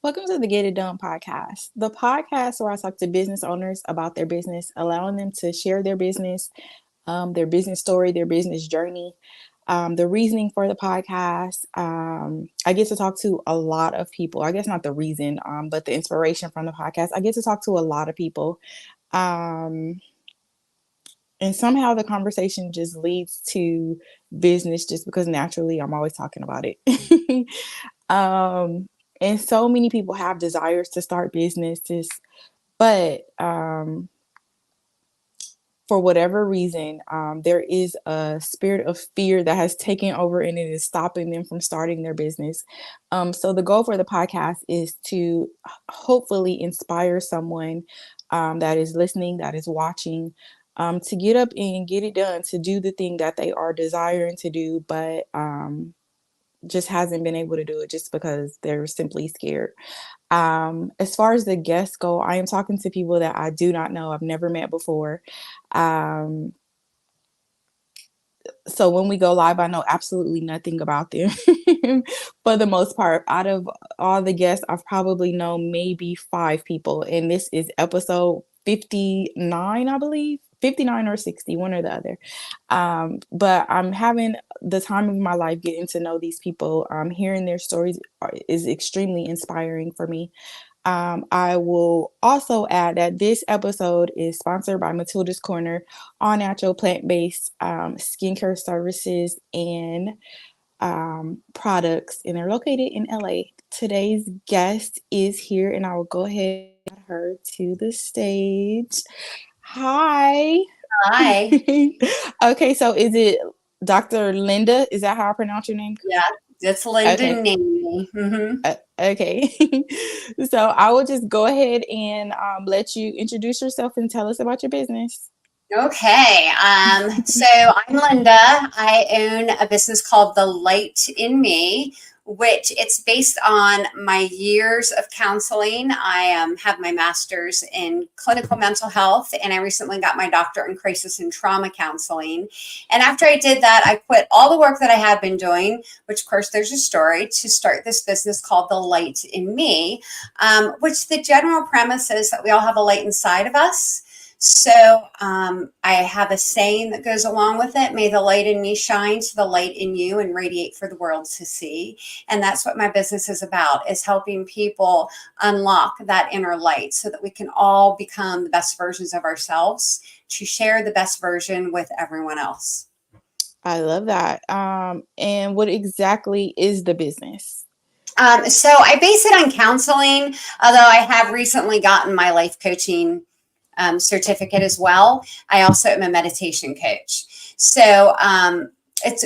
Welcome to the Get It Done podcast, the podcast where I talk to business owners about their business, allowing them to share their business story, their business journey, the reasoning for the podcast. I get to talk to a lot of people. I guess not the reason, but the inspiration from the podcast. I get to talk to a lot of people. Um, and somehow the conversation just leads to business just because naturally I'm always talking about it. um, and so many people have desires to start businesses, but for whatever reason, there is a spirit of fear that has taken over and it is stopping them from starting their business. So the goal for the podcast is to hopefully inspire someone that is listening, that is watching, to get up and get it done, to do the thing that they are desiring to do, but just hasn't been able to do it just because they're simply scared. As far as the guests go, I am talking to people that I do not know. I've never met before. Um, so when we go live, I know absolutely nothing about them. For the most part, out of all the guests, I've probably known maybe 5 people, and this is episode 59, I believe. 59 or 60, one or the other. But I'm having the time of my life getting to know these people. Hearing their stories is extremely inspiring for me. I will also add that this episode is sponsored by Matilda's Corner, all natural plant-based skincare services and products, and they're located in LA. Today's guest is here, and I will go ahead and add her to the stage. Hi. Hi. Okay, so is it Dr. Lynda? Is that how I pronounce your name? Yeah, it's Lynda Okay. Namey. Okay. So I will just go ahead and let you introduce yourself and tell us about your business. Okay. So I'm Linda. I own a business called The Light in Me, which it's based on my years of counseling. I have my master's in clinical mental health, and I recently got my doctorate in crisis and trauma counseling. And after I did that, I quit all the work that I had been doing, which of course there's a story, to start this business called The Light in Me, which the general premise is that we all have a light inside of us. So I have a saying that goes along with it. May the light in me shine to the light in you and radiate for the world to see. And that's what my business is about, is helping people unlock that inner light so that we can all become the best versions of ourselves, to share the best version with everyone else. I love that. And what exactly is the business? So I base it on counseling, although I have recently gotten my life coaching certificate as well. I also am a meditation coach. So it's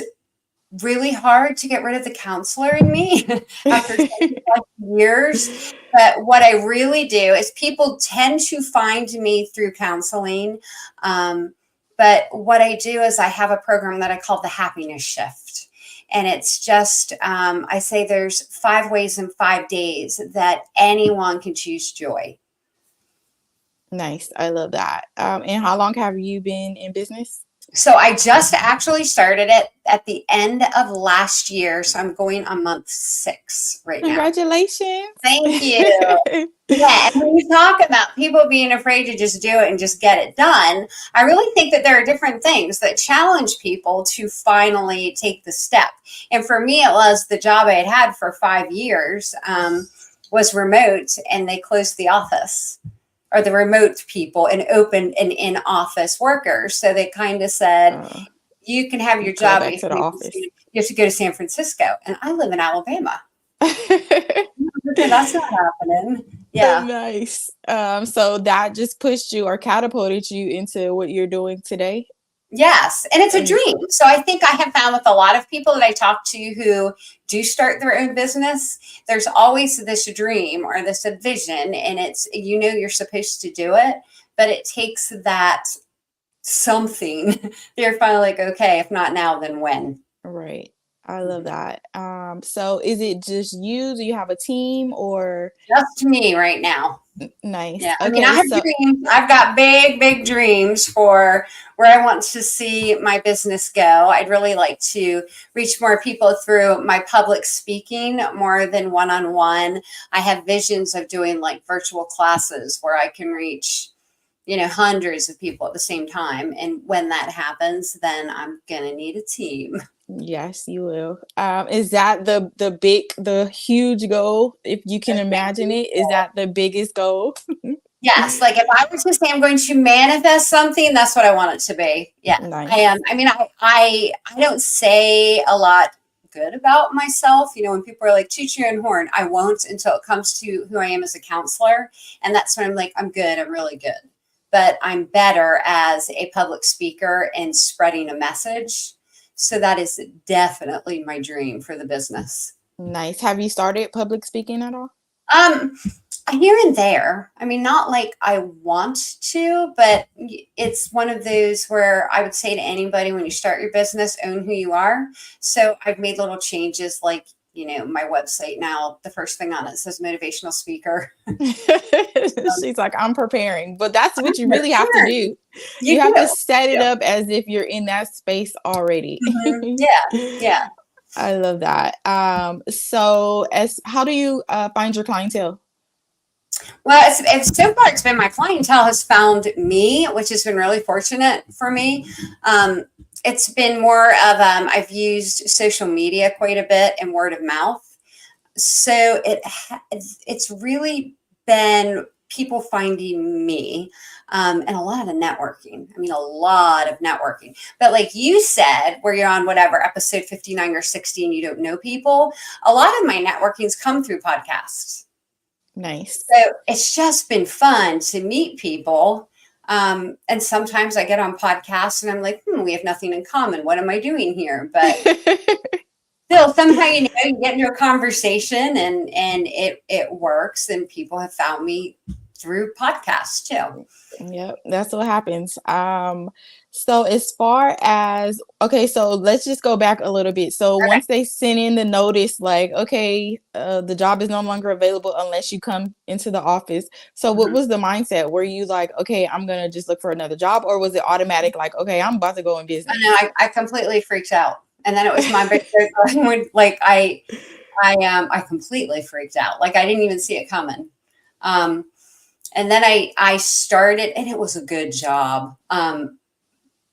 really hard to get rid of the counselor in me after 20+ years. But what I really do is people tend to find me through counseling. But what I do is I have a program that I call the Happiness Shift. And it's just, I say there's 5 ways in 5 days that anyone can choose joy. Nice. I love that. And how long have you been in business? So I just actually started it at the end of last year. So I'm going on month 6 right now. Congratulations. Thank you. Yeah. And when you talk about people being afraid to just do it and just get it done, I really think that there are different things that challenge people to finally take the step. And for me, it was the job I had for 5 years was remote, and they closed the office, or the remote people, and opened an in-office workers. So they kind of said, you can have your job. Back to the office. You have to go to San Francisco. And I live in Alabama. That's not happening. Yeah. Nice. So that just pushed you or catapulted you into what you're doing today? Yes. And it's a dream. So I think I have found with a lot of people that I talk to who do start their own business, there's always this dream or this vision, and it's, you're supposed to do it, but it takes that something. They're finally like, okay, if not now, then when? Right. I love that. So is it just you? Do you have a team or? Just me right now. Nice. Yeah, I mean, I Okay, have so dreams. I've got big, big dreams for where I want to see my business go. I'd really like to reach more people through my public speaking more than one-on-one. I have visions of doing like virtual classes where I can reach, hundreds of people at the same time. And when that happens, then I'm going to need a team. yes, you will. Is that the huge goal? If you can imagine it, is that the biggest goal? Yes, like if I were to say I'm going to manifest something, that's what I want it to be. Yeah, I Nice. am. I mean, I don't say a lot good about myself. When people are like, toot your own horn, I won't until it comes to who I am as a counselor. And that's when I'm like, I'm good. I'm really good. But I'm better as a public speaker and spreading a message. So that is definitely my dream for the business. Nice. Have you started public speaking at all? Um, Here and there. I mean, not like I want to, but it's one of those where I would say to anybody, when you start your business, own who you are. So I've made little changes, like, my website now, the first thing on it says motivational speaker. She's like, I'm preparing, but that's what you really have to do. You You have do. to set it up as if you're in that space already. Yeah. I love that. So how do you find your clientele? Well, it's so far it's been my clientele has found me, which has been really fortunate for me. It's been more of I've used social media quite a bit and word of mouth. So it's really been people finding me, and a lot of networking. I mean, a lot of networking. But like you said, where you're on whatever episode 59 or 60 and you don't know people, a lot of my networkings come through podcasts. Nice. So it's just been fun to meet people. And sometimes I get on podcasts and I'm like, we have nothing in common. What am I doing here? But still, somehow, you get into a conversation and it works. And people have found me through podcasts too. Yep, that's what happens. So as far as, okay, so let's just go back a little bit. So Okay. once they send in the notice, like, okay, the job is no longer available unless you come into the office. So what was the mindset? Were you like, okay, I'm gonna just look for another job, or was it automatic, like, okay, I'm about to go in I business? know I completely freaked out. And then it was my big like I completely freaked out. Like I didn't even see it coming. And then I started, and it was a good job.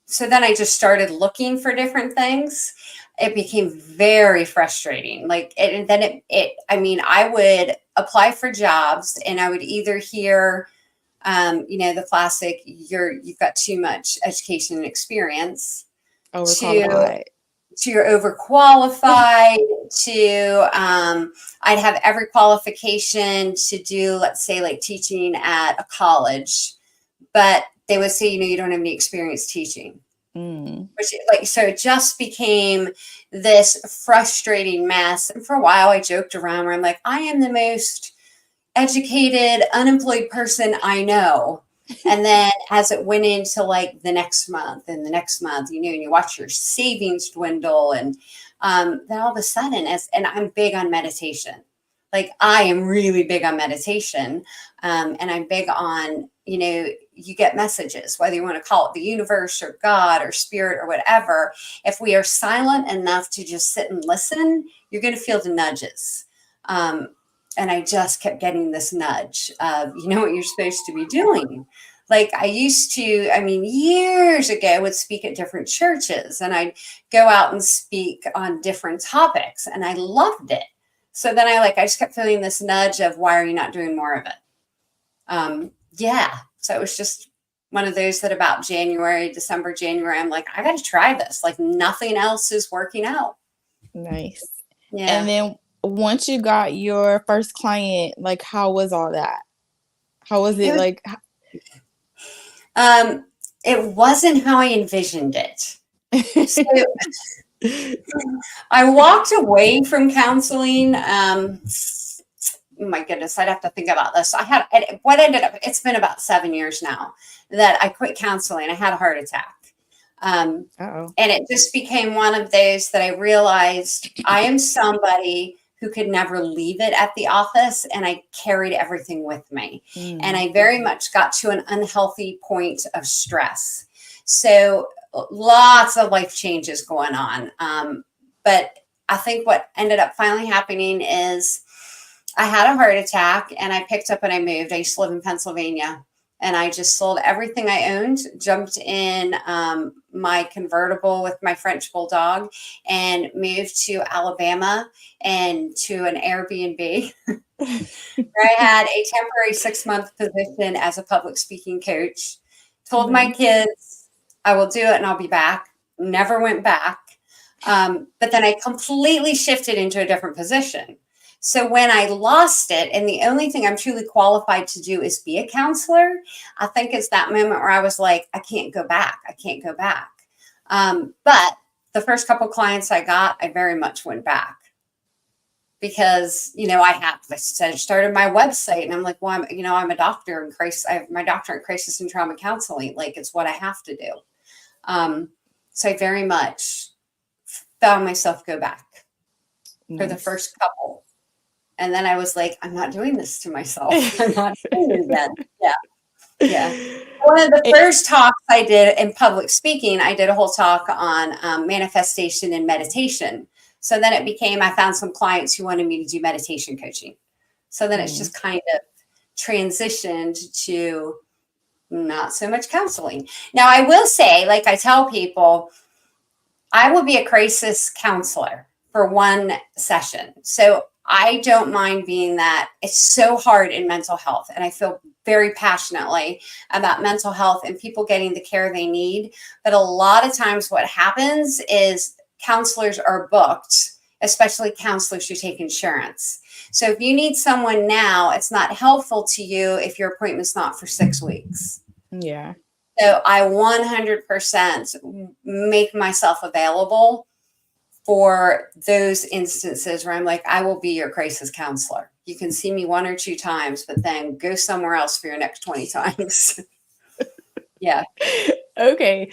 So then I just started looking for different things. It became very frustrating. And then I would apply for jobs and I would either hear, the classic, you've got too much education and experience, Overqualified. to you're overqualified, to I'd have every qualification to do, let's say, like teaching at a college, but they would say, you don't have any experience teaching. Which, so it just became this frustrating mess. And for a while, I joked around where I'm like, I am the most educated, unemployed person I know. And then as it went into like the next month and the next month, and you watch your savings dwindle. And then all of a sudden, and I'm big on meditation. Like I am really big on meditation. And I'm big on, you get messages, whether you want to call it the universe or God or spirit or whatever. If we are silent enough to just sit and listen, you're going to feel the nudges. And I just kept getting this nudge of, what you're supposed to be doing. Like I used to, years ago, would speak at different churches and I'd go out and speak on different topics and I loved it. So then I just kept feeling this nudge of, why are you not doing more of it? So it was just one of those that about December, January, I'm like, I got to try this. Like nothing else is working out. Nice. Yeah. And then once you got your first client, like, how was all that? How was it like? It wasn't how I envisioned it. So I walked away from counseling. Oh my goodness, I'd have to think about this. It's been about 7 years now that I quit counseling. I had a heart attack. Uh-oh. And it just became one of those that I realized I am somebody who could never leave it at the office, and I carried everything with me. And I very much got to an unhealthy point of stress. So lots of life changes going on. But I think what ended up finally happening is I had a heart attack, and I picked up and I moved. I used to live in Pennsylvania. And I just sold everything I owned, jumped in my convertible with my French bulldog, and moved to Alabama and to an Airbnb where I had a temporary 6-month position as a public speaking coach. Told my kids, I will do it and I'll be back. Never went back. But then I completely shifted into a different position. So when I lost it, and the only thing I'm truly qualified to do is be a counselor, I think it's that moment where I was like, I can't go back. I can't go back. But the first couple clients I got, I very much went back because, I started my website, and I'm like, well, I'm a doctor in crisis. I have my doctorate in crisis and trauma counseling. Like, it's what I have to do. So I very much found myself go back for the first couple. And then I was like, I'm not doing this to myself. I'm not doing it again. Yeah. Yeah. One of the first talks I did in public speaking, I did a whole talk on manifestation and meditation. So then it became, I found some clients who wanted me to do meditation coaching. So then it's just kind of transitioned to not so much counseling. Now, I will say, like I tell people, I will be a crisis counselor for one session. So I don't mind being that. It's so hard in mental health. And I feel very passionately about mental health and people getting the care they need. But a lot of times what happens is counselors are booked, especially counselors who take insurance. So if you need someone now, it's not helpful to you if your appointment's not for 6 weeks. Yeah. So I 100% make myself available for those instances where I'm like, I will be your crisis counselor. You can see me 1 or 2 times, but then go somewhere else for your next 20 times. Yeah. Okay.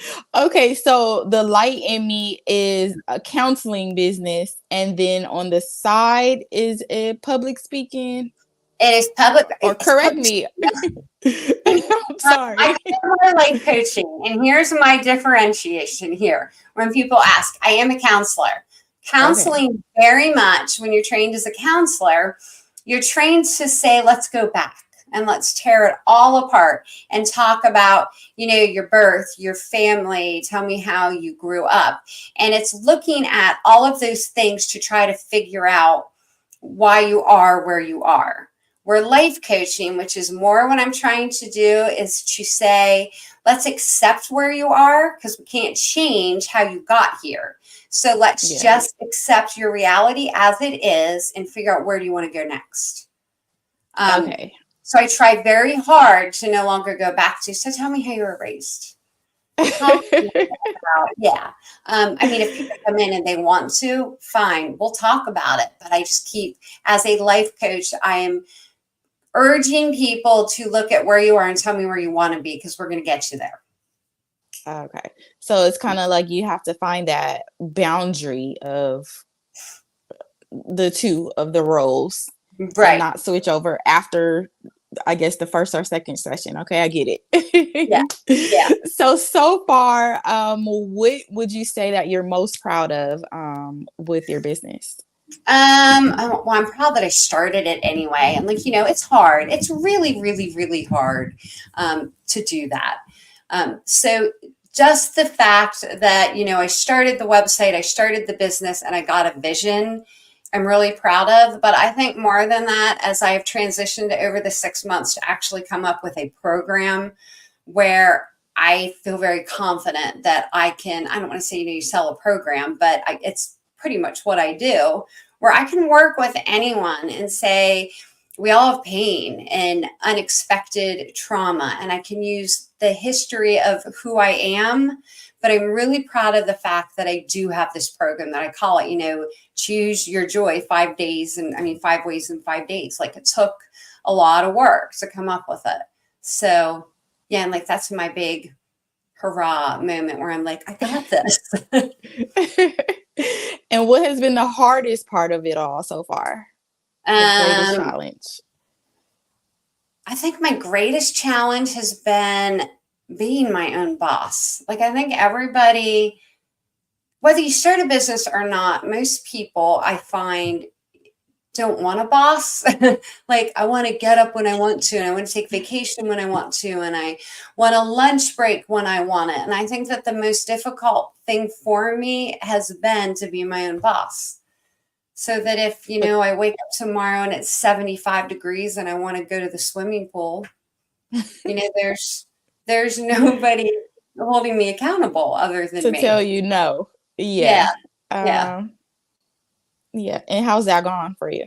So the light in me is a counseling business, and then on the side is a public speaking. It is public. Or correct me. I'm sorry. I do more life coaching, and here's my differentiation here. When people ask, I am a counselor. Counseling very much, when you're trained as a counselor, you're trained to say, let's go back and let's tear it all apart and talk about, your birth, your family, tell me how you grew up. And it's looking at all of those things to try to figure out why you are where you are. Where life coaching, which is more what I'm trying to do, is to say, let's accept where you are, because we can't change how you got here. So let's just accept your reality as it is and figure out where do you want to go next. So I try very hard to no longer go back to, so tell me how you were raised. Yeah. If people come in and they want to, fine, we'll talk about it. But I just keep, as a life coach, I am urging people to look at where you are and tell me where you want to be, because we're going to get you there. Okay. So it's kind of like you have to find that boundary of the two of the roles. Right. And not switch over after, I guess, the first or second session. Okay, I get it. Yeah. So far, what would you say that you're most proud of with your business? Well, I'm proud that I started it anyway. And it's hard. It's really, really, really hard to do that. So just the fact that, I started the website, I started the business, and I got a vision, I'm really proud of. But I think more than that, as I have transitioned over the 6 months to actually come up with a program where I feel very confident that I don't want to say, you sell a program, but it's pretty much what I do, where I can work with anyone and say, we all have pain and unexpected trauma, and I can use the history of who I am. But I'm really proud of the fact that I do have this program that I call it, Choose Your Joy 5 days. 5 ways in 5 days. Like, it took a lot of work to come up with it. So yeah, and that's my big hurrah moment where I'm like, I got this. And what has been the hardest part of it all so far? The greatest Um, challenge? I think my greatest challenge has been being my own boss. Like, I think everybody, whether you start a business or not, most people I find don't want a boss. Like, I want to get up when I want to, and I want to take vacation when I want to, and I want a lunch break when I want it. And I think that the most difficult thing for me has been to be my own boss. So that if, I wake up tomorrow and it's 75 degrees and I want to go to the swimming pool, there's nobody holding me accountable other than To tell me. you no. Yeah. Yeah. Yeah. Yeah. And how's that going for you?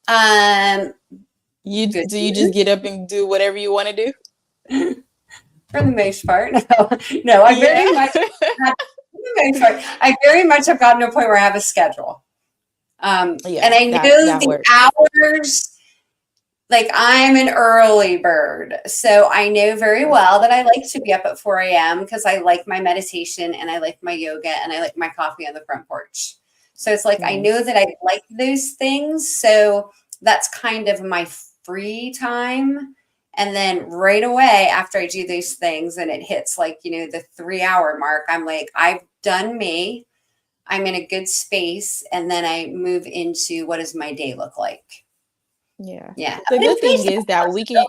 Um, Good. Do you just get up and do whatever you want to do? For the most part. No, Yeah. I very much have gotten to a point where I have a schedule. Yeah, And I know that the works. hours, like I'm an early bird. So I know very well that I like to be up at 4 a.m. because I like my meditation and I like my yoga and I like my coffee on the front porch. So it's like, I know Nice. that I like those things. So that's kind of my free time. And then right away after I do those things and it hits like, the 3 hour mark, I'm like, I've done me. I'm in a good space. And then I move into what does my day look like? Yeah. Yeah. The But good it's thing based is that we can,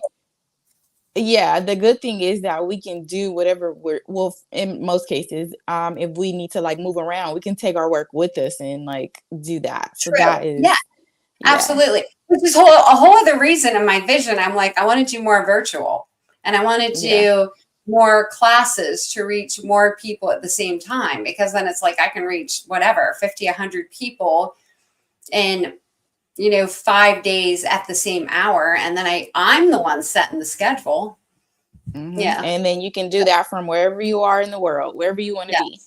the good thing is that we can do whatever well, in most cases, if we need to like move around, we can take our work with us and like do that. So true. that Yeah, is, yeah, absolutely. Which is a whole other reason in my vision. I'm like, I want to do more virtual and I want to yeah, do more classes to reach more people at the same time, because then it's like I can reach whatever, 50, 100 people in, 5 days at the same hour. And then I'm the one setting the schedule. Yeah. And then you can do that from wherever you are in the world, wherever you want to be.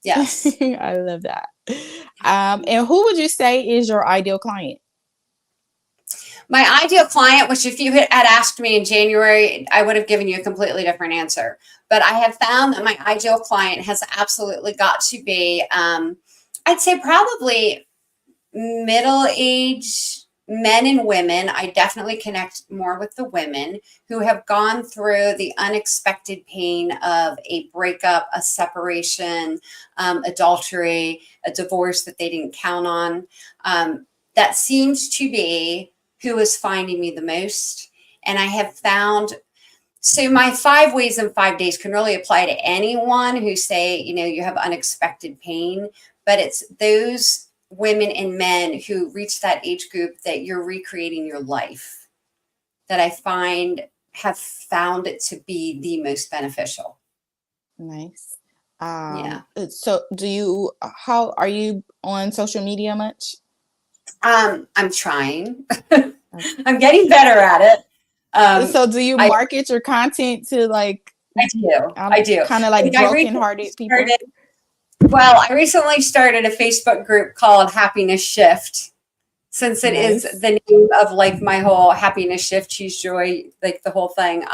Yes. Yes. I love that. And who would you say is your ideal client? My ideal client, which if you had asked me in January, I would have given you a completely different answer. But I have found that my ideal client has absolutely got to be, I'd say probably middle-aged men and women. I definitely connect more with the women who have gone through the unexpected pain of a breakup, a separation, adultery, a divorce that they didn't count on. That seems to be who is finding me the most. And I have found, so my 5 ways in 5 days can really apply to anyone who say, you have unexpected pain, but it's those women and men who reach that age group that you're recreating your life that I find have found it to be the most beneficial. Nice. Yeah. So how are you on social media much? I'm trying. Okay. I'm getting better at it. So do you I market your content to like I do. kind of like I recently broken-hearted people? I recently started a Facebook group called Happiness Shift, since it is Nice. the name of like my whole happiness shift, choose joy, like the whole thing.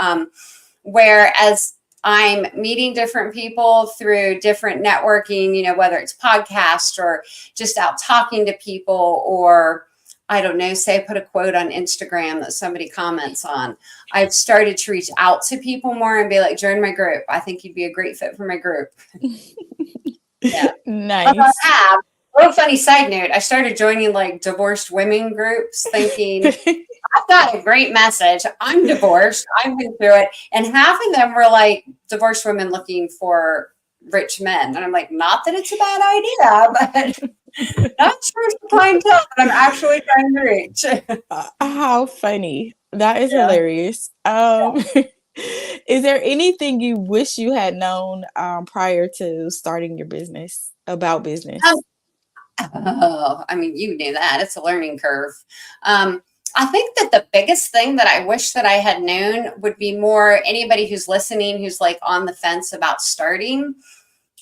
Whereas I'm meeting different people through different networking, whether it's podcast or just out talking to people, or I don't know, say I put a quote on Instagram that somebody comments on. I've started to reach out to people more and be like, join my group. I think you'd be a great fit for my group. Yeah. Nice. A little funny side note, I started joining like divorced women groups thinking, I've got a great message. I'm divorced. I've been through it. And half of them were like divorced women looking for rich men. And I'm like, not that it's a bad idea, but not sure it's the clientele that I'm actually trying to reach. How funny. That is Yeah. hilarious. Is there anything you wish you had known prior to starting your business about business? I mean, you knew that. It's a learning curve. I think that the biggest thing that I wish that I had known would be more anybody who's listening, who's like on the fence about starting.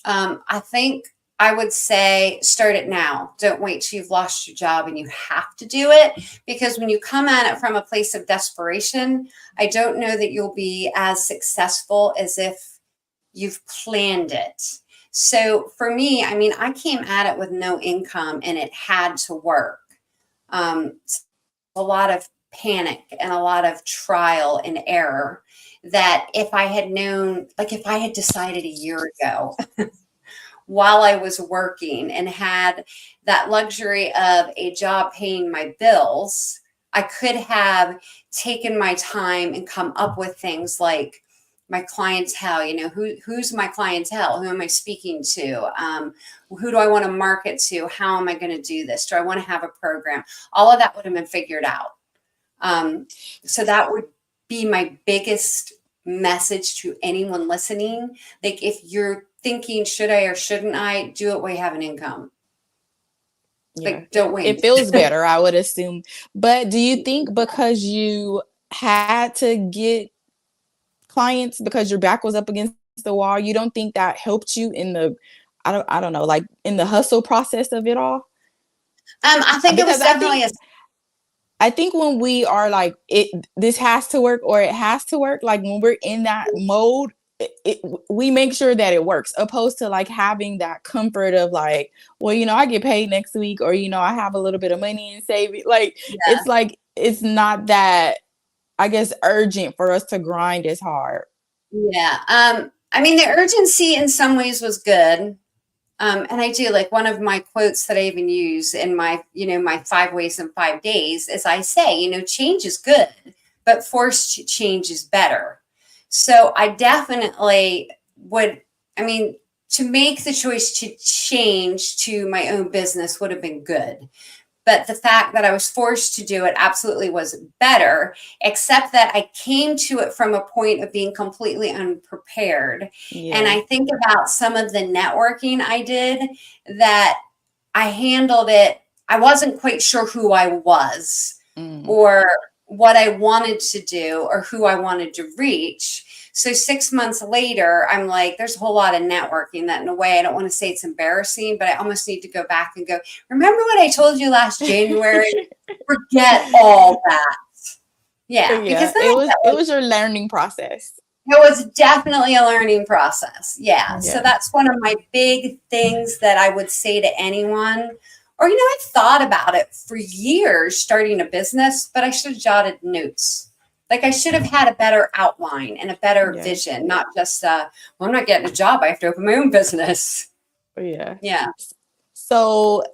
I think I would say start it now. Don't wait till you've lost your job and you have to do it. Because when you come at it from a place of desperation, I don't know that you'll be as successful as if you've planned it. So for me, I mean, I came at it with no income and it had to work. So a lot of panic and a lot of trial and error that if I had known, like if I had decided a year ago while I was working and had that luxury of a job paying my bills, I could have taken my time and come up with things like my clientele, who's my clientele? Who am I speaking to? Who do I want to market to? How am I going to do this? Do I want to have a program? All of that would have been figured out. So that would be my biggest message to anyone listening. Like if you're thinking, should I or shouldn't I, do it while you have an income. Yeah. Like, don't wait. It feels better, I would assume. But do you think because you had to get clients because your back was up against the wall, you don't think that helped you in the, I don't know, like in the hustle process of it all? I think because it was definitely I think when we are like, this has to work or it has to work, like when we're in that mode, we make sure that it works, opposed to like having that comfort of like, well, I get paid next week, or, I have a little bit of money and saving. Like, it's like, it's not that, I guess, urgent for us to grind as hard. Yeah. I mean, the urgency in some ways was good. And I do, like, one of my quotes that I even use in my, my 5 ways in 5 days is I say, change is good, but forced change is better. So I definitely would, to make the choice to change to my own business would have been good. But the fact that I was forced to do it absolutely was better, except that I came to it from a point of being completely unprepared. Yeah. And I think about some of the networking I did that I handled it. I wasn't quite sure who I was or what I wanted to do or who I wanted to reach. So 6 months later, I'm like, there's a whole lot of networking that in a way, I don't want to say it's embarrassing, but I almost need to go back and go, remember what I told you last January? Forget all that. Yeah. Because it was your learning process. It was definitely a learning process. Yeah. So that's one of my big things that I would say to anyone. Or, I've thought about it for years, starting a business, but I should have jotted notes. Like I should have had a better outline and a better vision, not just, well, I'm not getting a job. I have to open my own business. Yeah. Yeah. So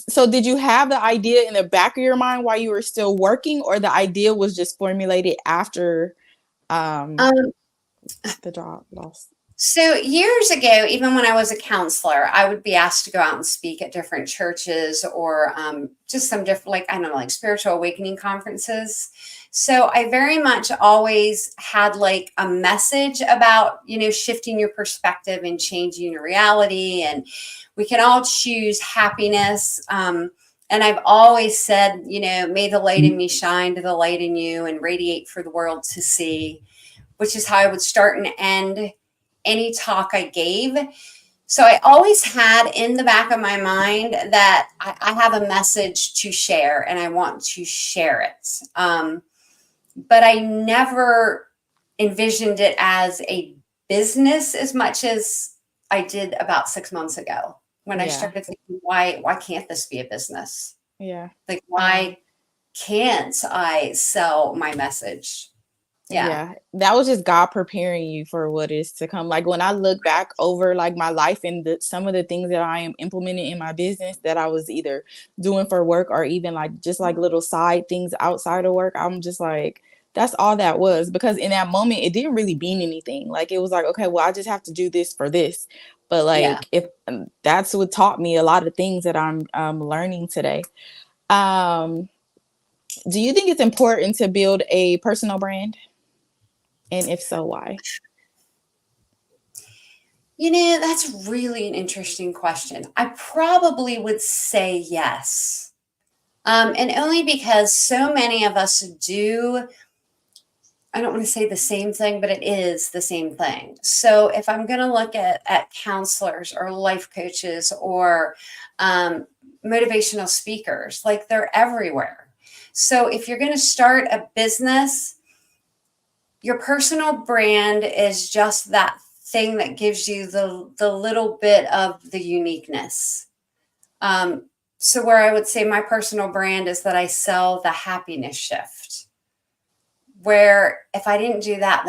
did you have the idea in the back of your mind while you were still working, or the idea was just formulated after the job loss? So years ago, even when I was a counselor, I would be asked to go out and speak at different churches or just some different, like spiritual awakening conferences. So I very much always had like a message about, shifting your perspective and changing your reality. And we can all choose happiness. And I've always said, may the light in me shine to the light in you and radiate for the world to see, which is how I would start and end any talk I gave. So I always had in the back of my mind that I have a message to share and I want to share it. But I never envisioned it as a business as much as I did about 6 months ago when I started thinking, why can't this be a business? Yeah. Like, why can't I sell my message? Yeah, that was just God preparing you for what is to come. Like when I look back over like my life and some of the things that I am implementing in my business that I was either doing for work or even like just like little side things outside of work, I'm just like, that's all that was. Because in that moment, it didn't really mean anything. Like it was like, okay, well, I just have to do this for this. But like if that's what taught me a lot of things that I'm learning today. Do you think it's important to build a personal brand? And if so, why? That's really an interesting question. I probably would say yes. And only because so many of us do, I don't want to say the same thing, but it is the same thing. So if I'm going to look at counselors or life coaches or motivational speakers, like they're everywhere. So if you're going to start a business, your personal brand is just that thing that gives you the little bit of the uniqueness. So where I would say my personal brand is that I sell the happiness shift, where if I didn't do that,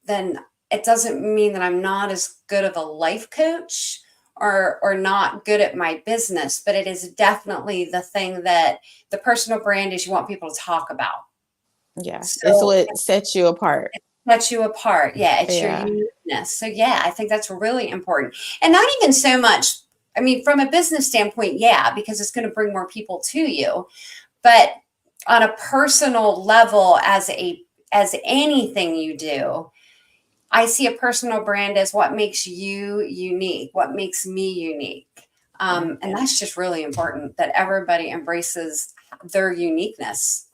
then it doesn't mean that I'm not as good of a life coach or not good at my business, but it is definitely the thing that the personal brand is you want people to talk about. Yeah. So it's what sets you apart. It's your uniqueness. So I think that's really important. And not even so much, I mean, from a business standpoint, because it's going to bring more people to you. But on a personal level, as anything you do, I see a personal brand as what makes you unique, what makes me unique. And that's just really important, that everybody embraces their uniqueness.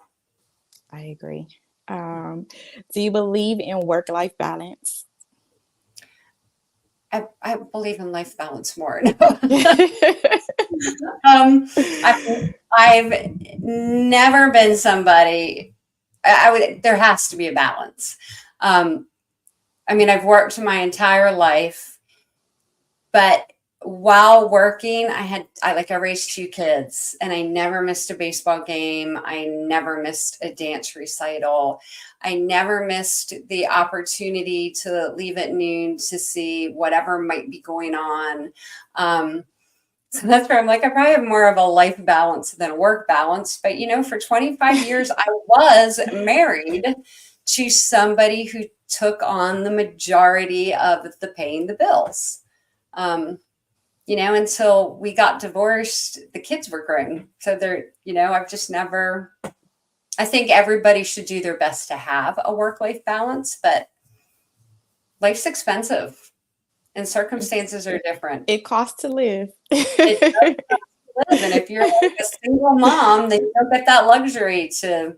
I agree. Do you believe in work-life balance? I believe in life balance more. I've never been somebody. There has to be a balance. I mean, I've worked my entire life, but while working, I raised 2 kids, and I never missed a baseball game. I never missed a dance recital. I never missed the opportunity to leave at noon to see whatever might be going on. So that's where I'm like, I probably have more of a life balance than a work balance. But, for 25 years, I was married to somebody who took on the majority of the paying the bills. Until we got divorced, the kids were grown. So I've just never, I think everybody should do their best to have a work-life balance, but life's expensive and circumstances are different. It costs to live. It does cost to live. And if you're like a single mom, then you don't get that luxury to,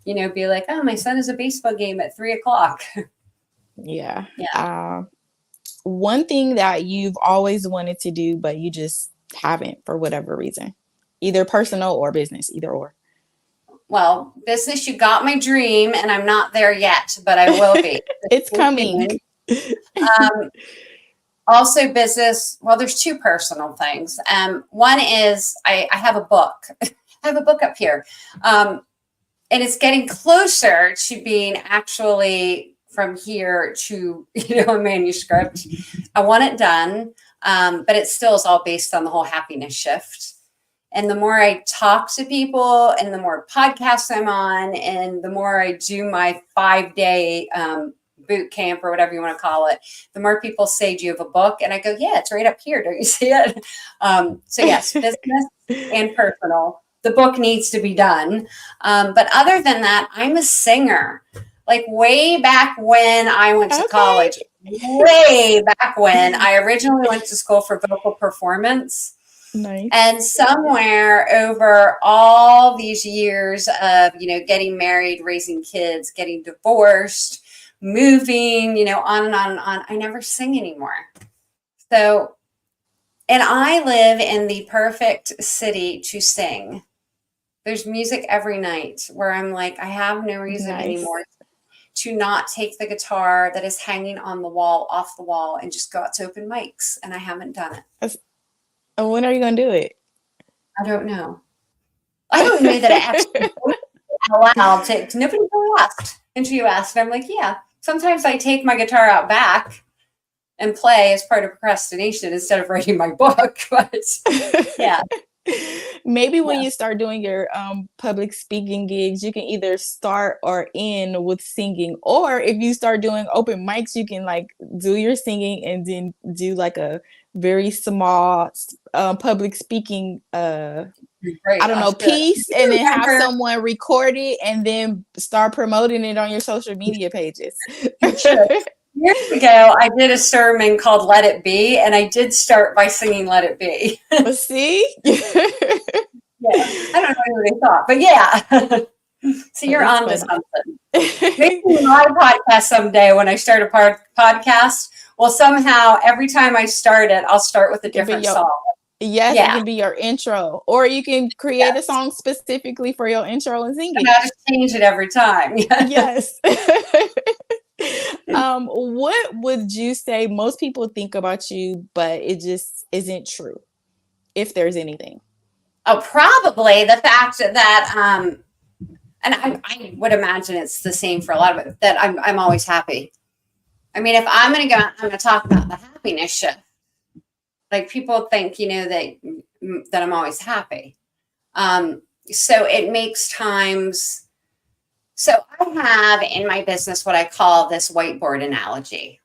be like, oh, my son has a baseball game at 3:00. Yeah. One thing that you've always wanted to do, but you just haven't for whatever reason, either personal or business, either or. Well, business, you got my dream, and I'm not there yet, but I will be. It's coming. Also business. Well, there's 2 personal things. One is I have a book. I have a book up here. And it's getting closer to being actually from here to, a manuscript. I want it done, but it still is all based on the whole happiness shift. And the more I talk to people and the more podcasts I'm on and the more I do my 5-day boot camp or whatever you want to call it, the more people say, do you have a book? And I go, yeah, it's right up here. Don't you see it? So yes, business and personal. The book needs to be done. But other than that, I'm a singer. Like way back when I went to college, way back when I originally went to school for vocal performance. Nice. And somewhere over all these years of, getting married, raising kids, getting divorced, moving, on and on and on, I never sing anymore. So, and I live in the perfect city to sing. There's music every night where I'm like, I have no reason anymore to not take the guitar that is hanging on the wall, off the wall, and just go out to open mics. And I haven't done it. And when are you going to do it? I don't know. I don't know that I actually out loud to nobody really asked until you asked. And I'm like, yeah, sometimes I take my guitar out back and play as part of procrastination instead of writing my book. But yeah. Maybe when you start doing your public speaking gigs, you can either start or end with singing, or if you start doing open mics, you can like do your singing and then do like a very small public speaking piece, and then have someone record it and then start promoting it on your social media pages. Years ago, I did a sermon called Let It Be, and I did start by singing Let It Be. See? Yeah, I don't know what they thought, but yeah. So you're on to something. Maybe my podcast someday when I start a podcast, well, somehow every time I start it, I'll start with a different song. Yes, it can be your intro, or you can create a song specifically for your intro and sing it. I just change it every time. Yes. What would you say most people think about you, but it just isn't true, if there's anything? Oh, probably the fact that, and I would imagine it's the same for a lot of it, that I'm always happy. I mean, if I'm going to go out, I'm going to talk about the happiness shift. Like people think, that I'm always happy. So it makes times. So I have in my business what I call this whiteboard analogy,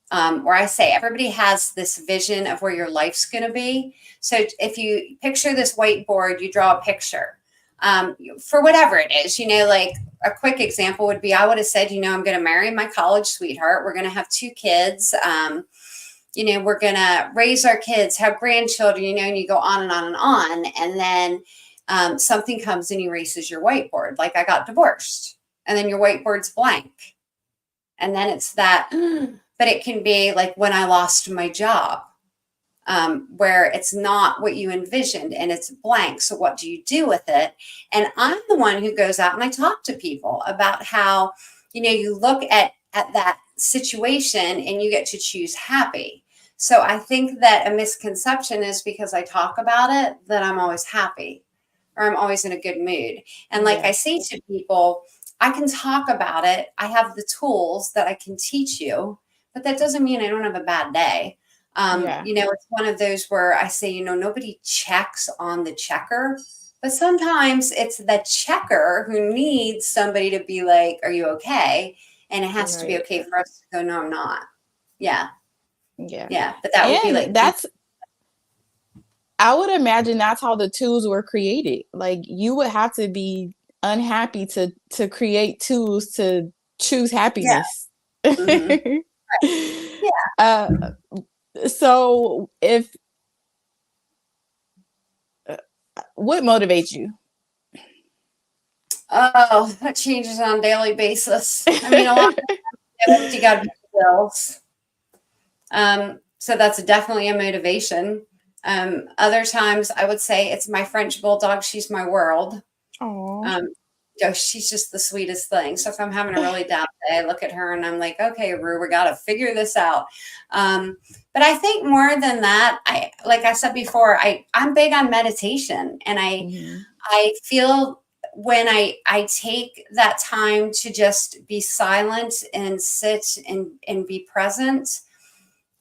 where I say everybody has this vision of where your life's going to be. So if you picture this whiteboard, you draw a picture for whatever it is, like a quick example would be, I would have said, I'm going to marry my college sweetheart. We're going to have 2 kids. We're going to raise our kids, have grandchildren, and you go on and on and on. And then something comes and erases your whiteboard. Like I got divorced and then your whiteboard's blank. And then it's that, but it can be like when I lost my job, where it's not what you envisioned and it's blank. So what do you do with it? And I'm the one who goes out and I talk to people about how, you look at that situation and you get to choose happy. So I think that a misconception is because I talk about it, that I'm always happy or I'm always in a good mood. And like I say to people, I can talk about it. I have the tools that I can teach you, but that doesn't mean I don't have a bad day. It's one of those where I say, nobody checks on the checker, but sometimes it's the checker who needs somebody to be like, are you okay? And it has to be okay for us to go, no, I'm not. Yeah. But that would be like, I would imagine that's how the tools were created. Like you would have to be unhappy to create tools to choose happiness. Yeah. Mm-hmm. So what motivates you? Oh, that changes on a daily basis. I mean, a lot of times you got to pay bills. So that's definitely a motivation. Other times I would say it's my French bulldog. She's my world. She's just the sweetest thing. So if I'm having a really down day, I look at her and I'm like, okay, Rue, we got to figure this out. But I think more than that, like I said before, I'm big on meditation, and I feel when I take that time to just be silent and sit and be present,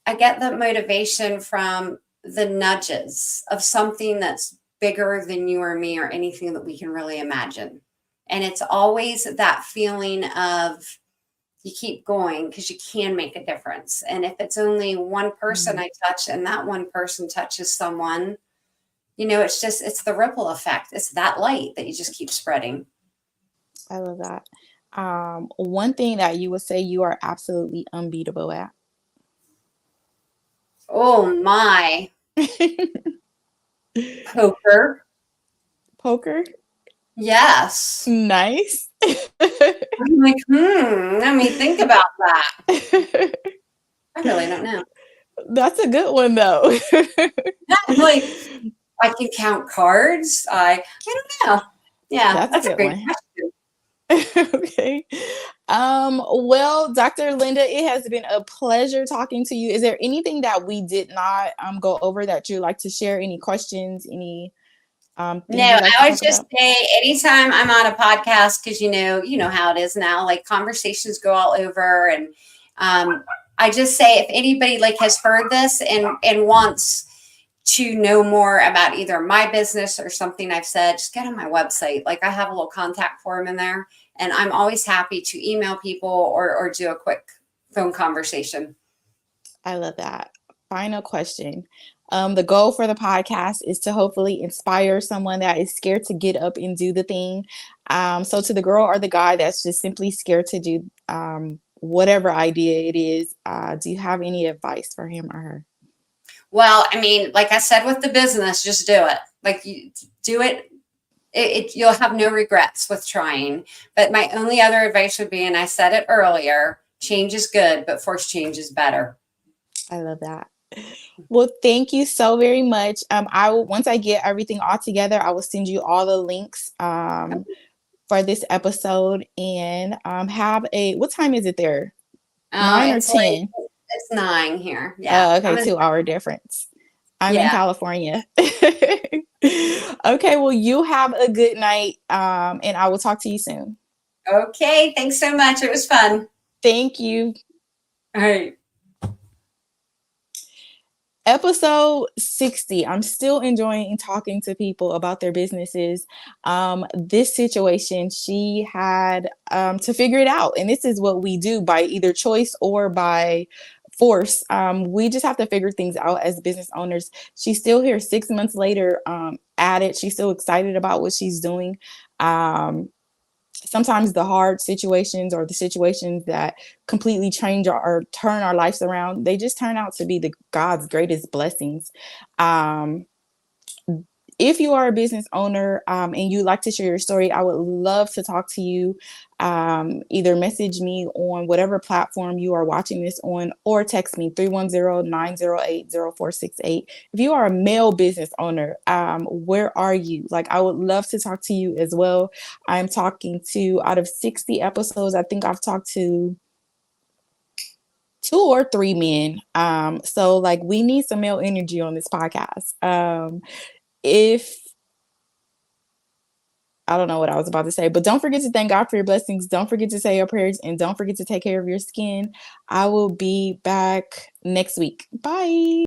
I get that motivation from the nudges of something that's bigger than you or me or anything that we can really imagine. And it's always that feeling of you keep going because you can make a difference. And if it's only one person I touch and that one person touches someone, it's the ripple effect. It's that light that you just keep spreading. I love that. One thing that you would say you are absolutely unbeatable at? Oh my. Poker? Yes. Nice. I'm like, let me think about that. I really don't know. That's a good one though. Like, I can count cards. I don't know. Yeah, that's a great question. Okay. Well, Dr. Lynda, it has been a pleasure talking to you. Is there anything that we did not go over that you'd like to share? Any questions? Any no, I would just say anytime I'm on a podcast, because you know how it is now, like conversations go all over. And I just say if anybody has heard this and wants to know more about either my business or something I've said, just get on my website. I have a little contact form in there, and I'm always happy to email people or do a quick phone conversation. I love that. Final question. The goal for the podcast is to hopefully inspire someone that is scared to get up and do the thing. So to the girl or the guy that's just simply scared to do whatever idea it is, do you have any advice for him or her? Well, I mean, like I said with the business, just do it. You do it. You'll have no regrets with trying. But my only other advice would be, and I said it earlier, change is good, but forced change is better. I love that. Well, thank you so very much. Once I get everything all together, I will send you all the links for this episode, and what time is it there? Oh, 9 or it's late. 10? It's 9 here. Yeah. Okay, I'm in, 2 hour difference. I'm in yeah. California. Okay, well, you have a good night, and I will talk to you soon. Okay. Thanks so much. It was fun. Thank you. All right. Episode 60. I'm still enjoying talking to people about their businesses. This situation, she had to figure it out. And this is what we do by either choice or by force. We just have to figure things out as business owners. She's still here 6 months later, at it. She's still excited about what she's doing. Sometimes the hard situations or the situations that completely change or turn our lives around, they just turn out to be the God's greatest blessings. Um, if you are a business owner, and you'd like to share your story, I would love to talk to you. Either message me on whatever platform you are watching this on, or text me 310-908-0468. If you are a male business owner, where are you? Like, I would love to talk to you as well. I'm talking to, out of 60 episodes, I think I've talked to 2 or 3 men. So like, we need some male energy on this podcast. If I don't know what I was about to say, but don't forget to thank God for your blessings. Don't forget to say your prayers, and don't forget to take care of your skin. I will be back next week. Bye.